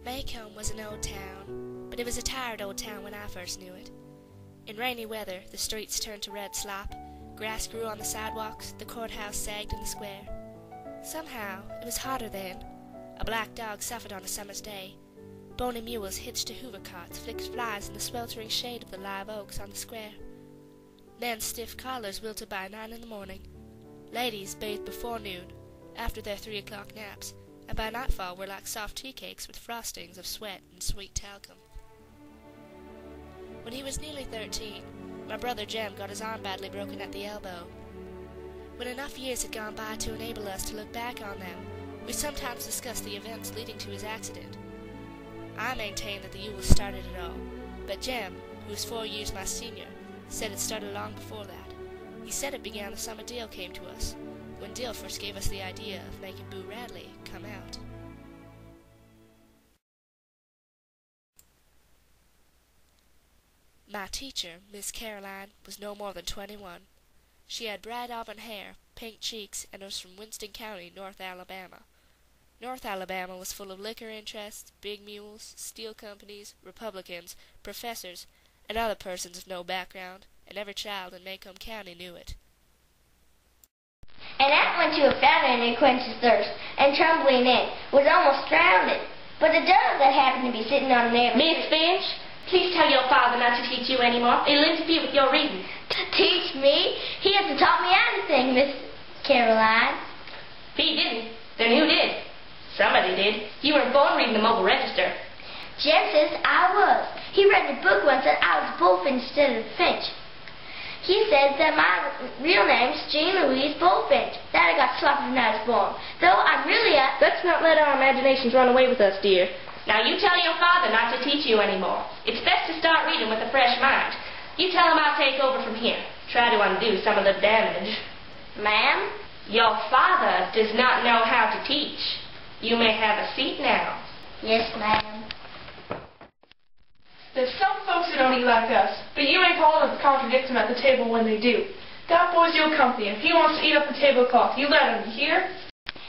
Maycomb was an old town, but it was a tired old town when I first knew it. In rainy weather, the streets turned to red slop, grass grew on the sidewalks, the courthouse sagged in the square. Somehow, it was hotter then. A black dog suffered on a summer's day. Bony mules hitched to hoover carts flicked flies in the sweltering shade of the live oaks on the square. Men's stiff collars wilted by 9 in the morning. Ladies bathed before noon, after their 3 o'clock naps, and by nightfall were like soft tea cakes with frostings of sweat and sweet talcum. When he was nearly 13, my brother Jem got his arm badly broken at the elbow. When enough years had gone by to enable us to look back on them, we sometimes discussed the events leading to his accident. I maintained that the Yules started it all, but Jem, who was 4 years my senior, said it started long before that. He said it began the summer Dale came to us, when Dale first gave us the idea of making Boo Radley come out. My teacher, Miss Caroline, was no more than 21. She had bright auburn hair, pink cheeks, and was from Winston County, North Alabama. North Alabama was full of liquor interests, big mules, steel companies, Republicans, professors, and other persons of no background, and every child in Maycomb County knew it. And Aunt went to a fountain and quenched his thirst, and tumbling in, was almost drowned. But a dove that happened to be sitting on a nail. Miss Finch, please tell your father not to teach you anymore. It'll interfere with your reading. Teach me? He hasn't taught me anything, Miss Caroline. If he didn't, then who did? Somebody did. You were born reading the mobile register. Jem says I was. He read in a book once that I was Bullfinch instead of Finch. He says that my real name's Jean Louise Bullfinch. That I got swapped when I was born. Though I'm really a... Let's not let our imaginations run away with us, dear. Now you tell your father not to teach you anymore. It's best to start reading with a fresh mind. You tell him I'll take over from here. Try to undo some of the damage. Ma'am? Your father does not know how to teach. You may have a seat now. Yes, ma'am. There's some folks who don't eat like us, but you ain't called to contradict them at the table when they do. That boy's your company. If he wants to eat up the tablecloth, you let him, you hear?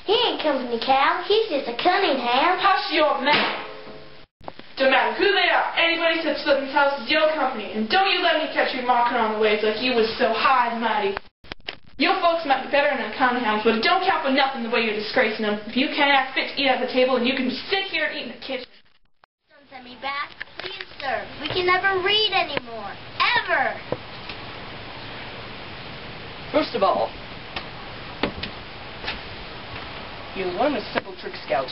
He ain't company, Cal. He's just a Cunningham. Hush your mouth. Don't matter who they are. Anybody sets foot in this house is your company. And don't you let me catch you marking on the waves like you was so high and mighty. Your folks might be better than the Cunninghams, but it don't count for nothing the way you're disgracing them. If you can't act fit to eat at the table, then you can sit here and eat in the kitchen. Don't send me back. Please, sir. We can never read anymore. Ever. First of all, you'll learn a simple trick, Scout.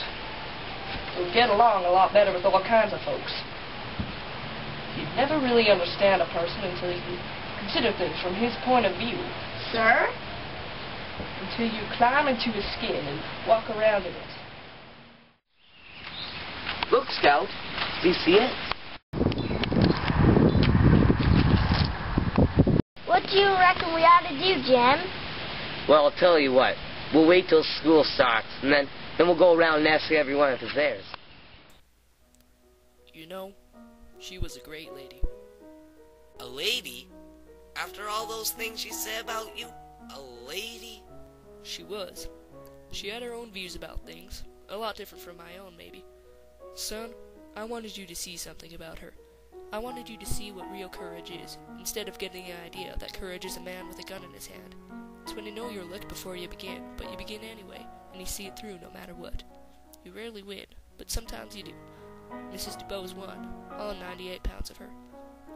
You'll get along a lot better with all kinds of folks. You'd never really understand a person until you consider things from his point of view. Sir? Until you climb into his skin and walk around in it. Look, Scout. Do you see it? What do you reckon we ought to do, Jem? Well, I'll tell you what. We'll wait till school starts, and then we'll go around and ask everyone if it's theirs. You know, she was a great lady. A lady? After all those things she said about you? A lady? She was. She had her own views about things. A lot different from my own, maybe. Son, I wanted you to see something about her. I wanted you to see what real courage is, instead of getting the idea that courage is a man with a gun in his hand. It's when you know you're licked before you begin, but you begin anyway, and you see it through no matter what. You rarely win, but sometimes you do. Mrs. DuBose won, all 98 pounds of her.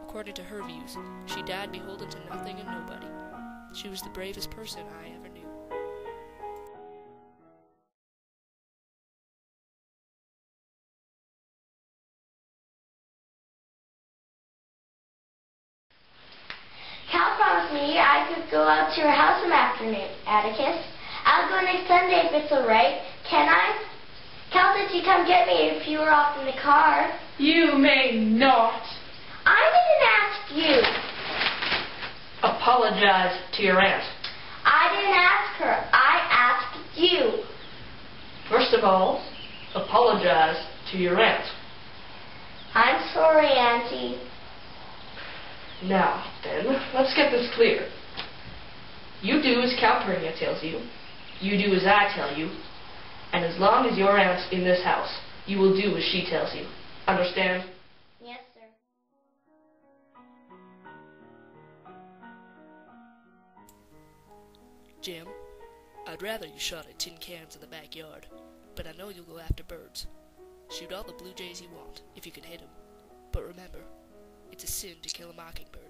According to her views, she died beholden to nothing and nobody. She was the bravest person I ever knew. Cal promised me I could go out to your house some afternoon, Atticus. I'll go next Sunday if it's all right. Can I? Cal said she'd come get me if you were off in the car. You may not. I didn't ask you. Apologize to your aunt. I didn't ask her. I asked you. First of all, apologize to your aunt. I'm sorry, Auntie. Now, then, let's get this clear. You do as Calpurnia tells you. You do as I tell you. And as long as your aunt's in this house, You will do as she tells you. Understand? Yes, sir. Jim, I'd rather you shot at tin cans in the backyard, but I know you'll go after birds. Shoot all the blue jays you want, if you can hit 'em. But remember, it's a sin to kill a mockingbird.